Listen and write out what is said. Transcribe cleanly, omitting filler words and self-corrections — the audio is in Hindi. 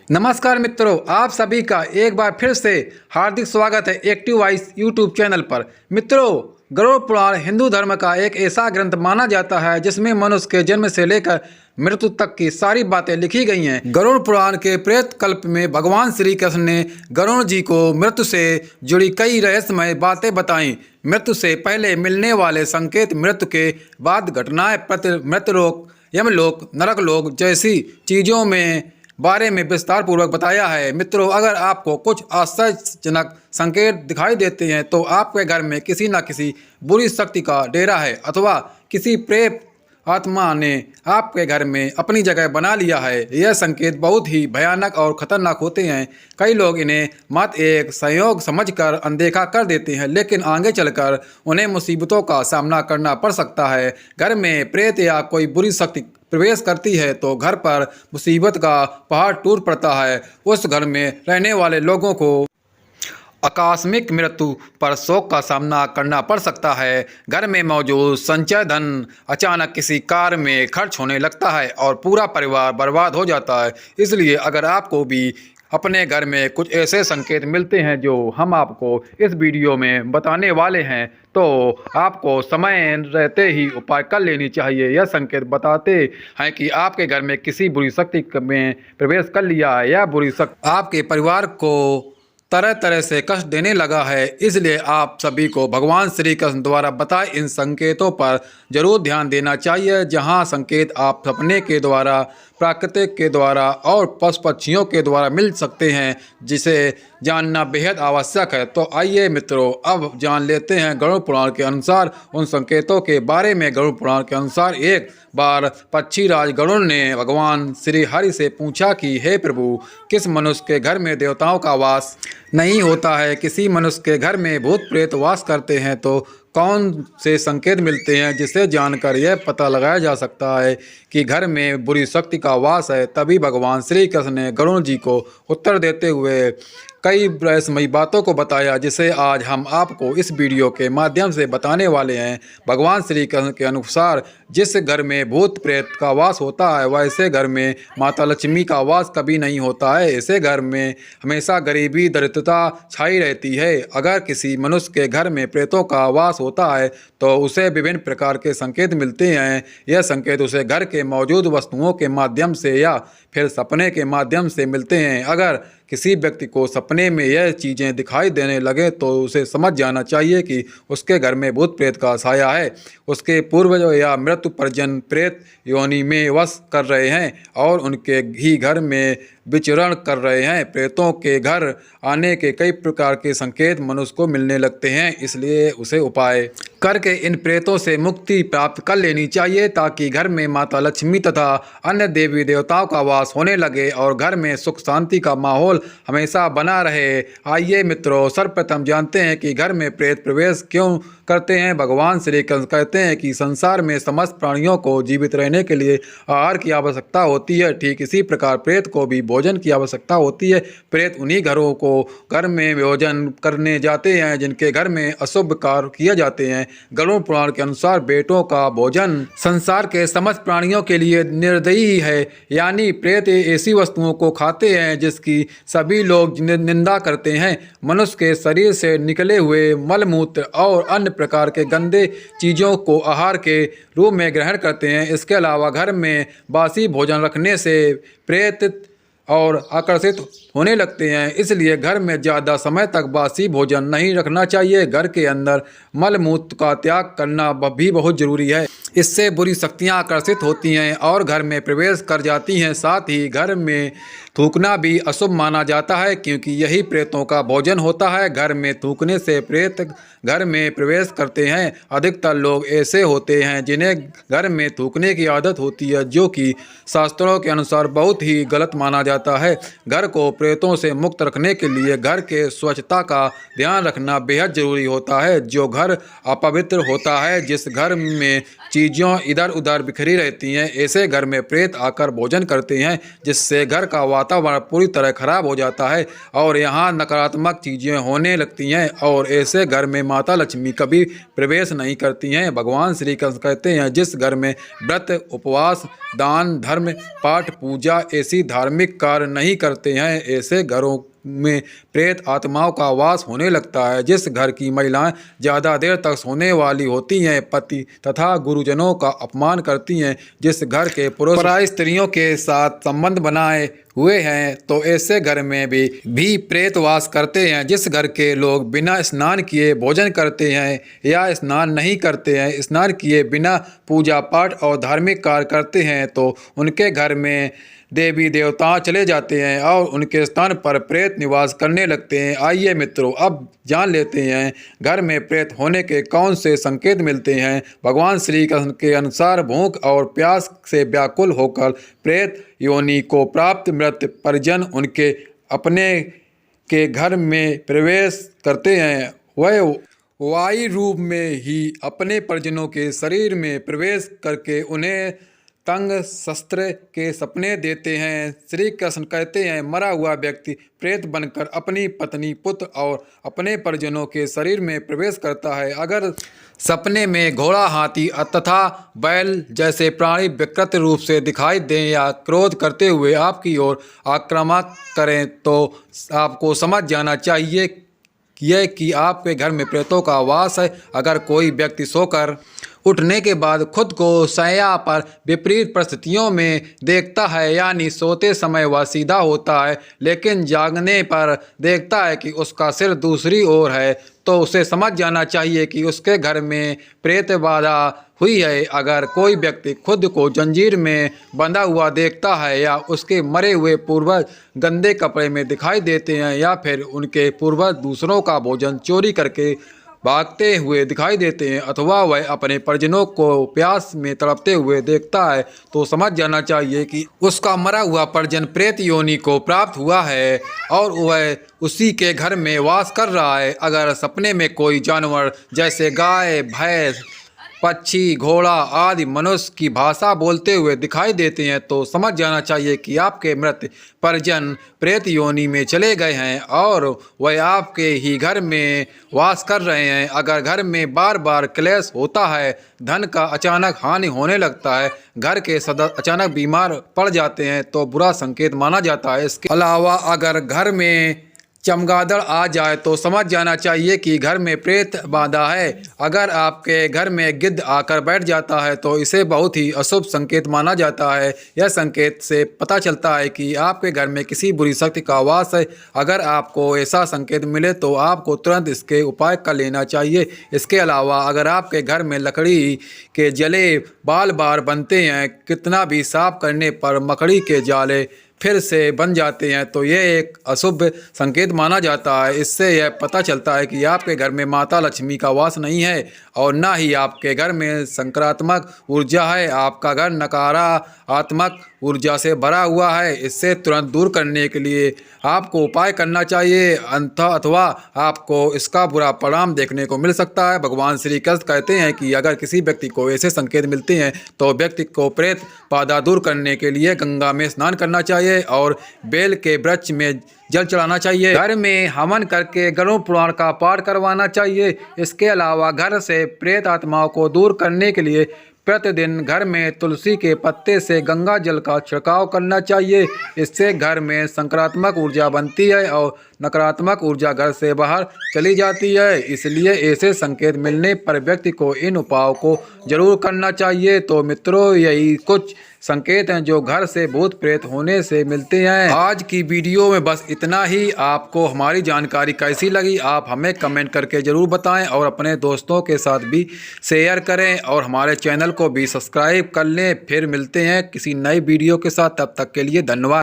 नमस्कार मित्रों, आप सभी का एक बार फिर से हार्दिक स्वागत है एक्टिव वॉइस यूट्यूब चैनल पर। मित्रों, गरुड़ पुराण हिंदू धर्म का एक ऐसा ग्रंथ माना जाता है जिसमें मनुष्य के जन्म से लेकर मृत्यु तक की सारी बातें लिखी गई हैं। गरुड़ पुराण के प्रेत कल्प में भगवान श्री कृष्ण ने गरुड़ जी को मृत्यु से जुड़ी कई रहस्यमय बातें बताईं। मृत्यु से पहले मिलने वाले संकेत, मृत्यु के बाद घटनाएं, मृत्युलोक, यमलोक, नरकलोक जैसी चीजों में बारे में विस्तार पूर्वक बताया है। मित्रों, अगर आपको कुछ आश्चर्यजनक संकेत दिखाई देते हैं तो आपके घर में किसी न किसी बुरी शक्ति का डेरा है अथवा किसी प्रेत आत्मा ने आपके घर में अपनी जगह बना लिया है। यह संकेत बहुत ही भयानक और खतरनाक होते हैं। कई लोग इन्हें मात्र एक संयोग समझकर अनदेखा कर देते हैं, लेकिन आगे चलकर उन्हें मुसीबतों का सामना करना पड़ सकता है। घर में प्रेत या कोई बुरी शक्ति प्रवेश करती है तो घर पर मुसीबत का पहाड़ टूट पड़ता है। उस घर में रहने वाले लोगों को आकस्मिक मृत्यु पर शोक का सामना करना पड़ सकता है। घर में मौजूद संचय धन अचानक किसी कार्य में खर्च होने लगता है और पूरा परिवार बर्बाद हो जाता है। इसलिए अगर आपको भी अपने घर में कुछ ऐसे संकेत मिलते हैं जो हम आपको इस वीडियो में बताने वाले हैं, तो आपको समय रहते ही उपाय कर लेनी चाहिए। यह संकेत बताते हैं कि आपके घर में किसी बुरी शक्ति में प्रवेश कर लिया है या बुरी शक्ति आपके परिवार को तरह तरह से कष्ट देने लगा है। इसलिए आप सभी को भगवान श्री कृष्ण द्वारा बताए इन संकेतों पर जरूर ध्यान देना चाहिए। जहां संकेत आप सपने के द्वारा, प्राकृतिक के द्वारा और पशु पक्षियों के द्वारा मिल सकते हैं, जिसे जानना बेहद आवश्यक है। तो आइए मित्रों, अब जान लेते हैं गरुड़ पुराण के अनुसार उन संकेतों के बारे में। गरुड़ पुराण के अनुसार एक बार पक्षीराज गरुड़ ने भगवान श्री हरि से पूछा कि हे प्रभु, किस मनुष्य के घर में देवताओं का वास नहीं होता है? किसी मनुष्य के घर में भूत प्रेत वास करते हैं तो कौन से संकेत मिलते हैं जिसे जानकर यह पता लगाया जा सकता है कि घर में बुरी शक्ति का वास है? तभी भगवान श्री कृष्ण ने गरुड़ जी को उत्तर देते हुए कई रहस्यमयी बातों को बताया, जिसे आज हम आपको इस वीडियो के माध्यम से बताने वाले हैं। भगवान श्री कृष्ण के अनुसार जिस घर में भूत प्रेत का वास होता है वैसे घर में माता लक्ष्मी का वास कभी नहीं होता है। ऐसे घर में हमेशा गरीबी, दरिद्रता छाई रहती है। अगर किसी मनुष्य के घर में प्रेतों का वास होता है तो उसे विभिन्न प्रकार के संकेत मिलते हैं। यह संकेत उसे घर के मौजूद वस्तुओं के माध्यम से या फिर सपने के माध्यम से मिलते हैं। अगर किसी व्यक्ति को सपने में यह चीज़ें दिखाई देने लगे तो उसे समझ जाना चाहिए कि उसके घर में भूत प्रेत का साया है। उसके पूर्वज या मृत्यु परिजन प्रेत योनि में वस कर रहे हैं और उनके ही घर में विचरण कर रहे हैं। प्रेतों के घर आने के कई प्रकार के संकेत मनुष्य को मिलने लगते हैं, इसलिए उसे उपाय करके इन प्रेतों से मुक्ति प्राप्त कर लेनी चाहिए ताकि घर में माता लक्ष्मी तथा अन्य देवी देवताओं का वास होने लगे और घर में सुख शांति का माहौल हमेशा बना रहे। आइए मित्रों, सर्वप्रथम जानते हैं कि घर में प्रेत प्रवेश क्यों करते हैं। भगवान श्री कृष्ण कहते हैं कि संसार में समस्त प्राणियों को जीवित रहने के लिए आहार की आवश्यकता होती है, ठीक इसी प्रकार प्रेत को भी भोजन की आवश्यकता होती है। प्रेत उन्हीं घरों को घर में भोजन करने जाते हैं जिनके घर में अशुभ कार्य किए जाते हैं। गरुड़ पुराण के अनुसार बेटों का भोजन संसार के समस्त प्राणियों के लिए निर्दयी है, यानी प्रेत ऐसी वस्तुओं को खाते हैं जिसकी सभी लोग निंदा करते हैं। मनुष्य के शरीर से निकले हुए मलमूत्र और अन्य प्रकार के गंदे चीज़ों को आहार के रूप में ग्रहण करते हैं। इसके अलावा घर में बासी भोजन रखने से प्रेत और आकर्षित होने लगते हैं, इसलिए घर में ज़्यादा समय तक बासी भोजन नहीं रखना चाहिए। घर के अंदर मलमूत्र का त्याग करना भी बहुत जरूरी है। इससे बुरी शक्तियां आकर्षित होती हैं और घर में प्रवेश कर जाती हैं। साथ ही घर में थूकना भी अशुभ माना जाता है क्योंकि यही प्रेतों का भोजन होता है। घर में थूकने से प्रेत घर में प्रवेश करते हैं। अधिकतर लोग ऐसे होते हैं जिन्हें घर में थूकने की आदत होती है, जो कि शास्त्रों के अनुसार बहुत ही गलत माना जाता है। घर को प्रेतों से मुक्त रखने के लिए घर के स्वच्छता का ध्यान रखना बेहद जरूरी होता है। जो घर अपवित्र होता है, जिस घर में चीज़ों इधर उधर बिखरी रहती हैं। ऐसे घर में प्रेत आकर भोजन करते हैं, जिससे घर का वातावरण पूरी तरह खराब हो जाता है और यहाँ नकारात्मक चीज़ें होने लगती हैं और ऐसे घर में माता लक्ष्मी कभी प्रवेश नहीं करती हैं। भगवान श्री कृष्ण कहते हैं, जिस घर में व्रत, उपवास, दान, धर्म, पाठ, पूजा ऐसी धार्मिक कार्य नहीं करते हैं, ऐसे घरों में प्रेत आत्माओं का वास होने लगता है। जिस घर की महिलाएं ज़्यादा देर तक सोने वाली होती हैं, पति तथा गुरुजनों का अपमान करती हैं, जिस घर के पुरुष पराई स्त्रियों के साथ संबंध बनाए हुए हैं, तो ऐसे घर में भी प्रेत वास करते हैं। जिस घर के लोग बिना स्नान किए भोजन करते हैं या स्नान नहीं करते हैं, स्नान किए बिना पूजा पाठ और धार्मिक कार्य करते हैं, तो उनके घर में देवी देवता चले जाते हैं और उनके स्थान पर प्रेत निवास करने लगते हैं। आइए मित्रों, अब जान लेते हैं घर में प्रेत होने के कौन से संकेत मिलते हैं। भगवान श्री कृष्ण के अनुसार भूख और प्यास से व्याकुल होकर प्रेत योनि को प्राप्त मृत परिजन उनके अपने के घर में प्रवेश करते हैं। वह वायु रूप में ही अपने परिजनों के शरीर में प्रवेश करके उन्हें तंग शस्त्र के सपने देते हैं। श्री कृष्ण कहते हैं, मरा हुआ व्यक्ति प्रेत बनकर अपनी पत्नी, पुत्र और अपने परिजनों के शरीर में प्रवेश करता है। अगर सपने में घोड़ा, हाथी तथा बैल जैसे प्राणी विकृत रूप से दिखाई दें या क्रोध करते हुए आपकी ओर आक्रामक करें, तो आपको समझ जाना चाहिए कि आपके घर में प्रेतों का वास है। अगर कोई व्यक्ति सोकर उठने के बाद खुद को शैया पर विपरीत परिस्थितियों में देखता है, यानी सोते समय वह सीधा होता है लेकिन जागने पर देखता है कि उसका सिर दूसरी ओर है, तो उसे समझ जाना चाहिए कि उसके घर में प्रेत बाधा हुई है। अगर कोई व्यक्ति खुद को जंजीर में बंधा हुआ देखता है या उसके मरे हुए पूर्वज गंदे कपड़े में दिखाई देते हैं या फिर उनके पूर्वज दूसरों का भोजन चोरी करके भागते हुए दिखाई देते हैं अथवा वह अपने परिजनों को प्यास में तड़पते हुए देखता है, तो समझ जाना चाहिए कि उसका मरा हुआ परिजन प्रेत योनि को प्राप्त हुआ है और वह उसी के घर में वास कर रहा है। अगर सपने में कोई जानवर जैसे गाय, भैंस, पक्षी, घोड़ा आदि मनुष्य की भाषा बोलते हुए दिखाई देते हैं, तो समझ जाना चाहिए कि आपके मृत परिजन प्रेत योनि में चले गए हैं और वह आपके ही घर में वास कर रहे हैं। अगर घर में बार बार क्लेश होता है, धन का अचानक हानि होने लगता है, घर के सदस्य अचानक बीमार पड़ जाते हैं, तो बुरा संकेत माना जाता है। इसके अलावा अगर घर में चमगादड़ आ जाए तो समझ जाना चाहिए कि घर में प्रेत बाधा है। अगर आपके घर में गिद्ध आकर बैठ जाता है तो इसे बहुत ही अशुभ संकेत माना जाता है। यह संकेत से पता चलता है कि आपके घर में किसी बुरी शक्ति का वास है। अगर आपको ऐसा संकेत मिले तो आपको तुरंत इसके उपाय कर लेना चाहिए। इसके अलावा अगर आपके घर में लकड़ी के जले बाल बार बनते हैं, कितना भी साफ करने पर मकड़ी के जाले फिर से बन जाते हैं, तो यह एक अशुभ संकेत माना जाता है। इससे यह पता चलता है कि आपके घर में माता लक्ष्मी का वास नहीं है और ना ही आपके घर में सकारात्मक ऊर्जा है। आपका घर नकारात्मक ऊर्जा से भरा हुआ है। इससे तुरंत दूर करने के लिए आपको उपाय करना चाहिए, अथवा आपको इसका बुरा परिणाम देखने को मिल सकता है। भगवान श्री कृष्ण कहते हैं कि अगर किसी व्यक्ति को ऐसे संकेत मिलते हैं तो व्यक्ति को प्रेत बाधा दूर करने के लिए गंगा में स्नान करना चाहिए और बेल के वृक्ष में जल चढ़ाना चाहिए। घर में हवन करके गरुड़ पुराण का पाठ करवाना चाहिए। इसके अलावा घर से प्रेत आत्माओं को दूर करने के लिए प्रतिदिन घर में तुलसी के पत्ते से गंगा जल का छिड़काव करना चाहिए। इससे घर में सकारात्मक ऊर्जा बनती है और नकारात्मक ऊर्जा घर से बाहर चली जाती है। इसलिए ऐसे संकेत मिलने पर व्यक्ति को इन उपायों को जरूर करना चाहिए। तो मित्रों, यही कुछ संकेत हैं जो घर से भूत प्रेत होने से मिलते हैं। आज की वीडियो में बस इतना ही। आपको हमारी जानकारी कैसी लगी आप हमें कमेंट करके ज़रूर बताएं और अपने दोस्तों के साथ भी शेयर करें और हमारे चैनल को भी सब्सक्राइब कर लें। फिर मिलते हैं किसी नई वीडियो के साथ, तब तक के लिए धन्यवाद।